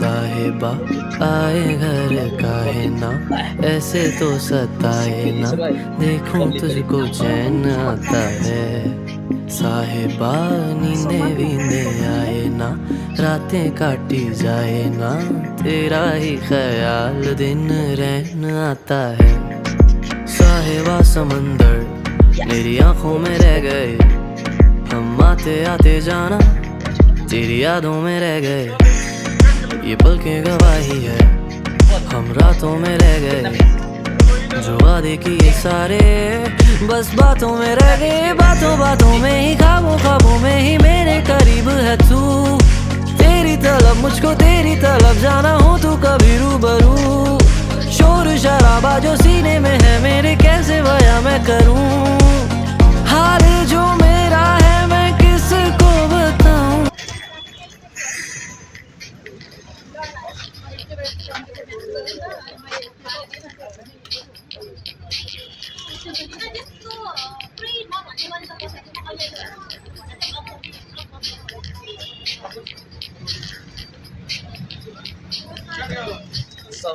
साहिबा आए घर काहे ना, ऐसे तो सताए ना, देखूं तुझको चैन आता है। साहिबा नींदे वींदे आए ना, रातें काटी जाए ना, तेरा ही ख्याल दिन रहन आता है। साहिबा समंदर मेरी आंखों में रह गए, हम आते आते जाना तेरी यादों में रह गए। ये पल की गवाही है, हम रातों में रह गए, जो वादे किए सारे बस बातों में रह गए। बातों बातों में ही, ख्वाबों ख्वाबों में ही मेरे करीब है तू। तेरी तलब मुझको तेरी तलब जाना हो तू कभी रूबरू। शोर शराबा जो सीने में है मेरे, कैसे बयां मैं करूं। हाल जो मेरा है मैं किसको बताऊं। So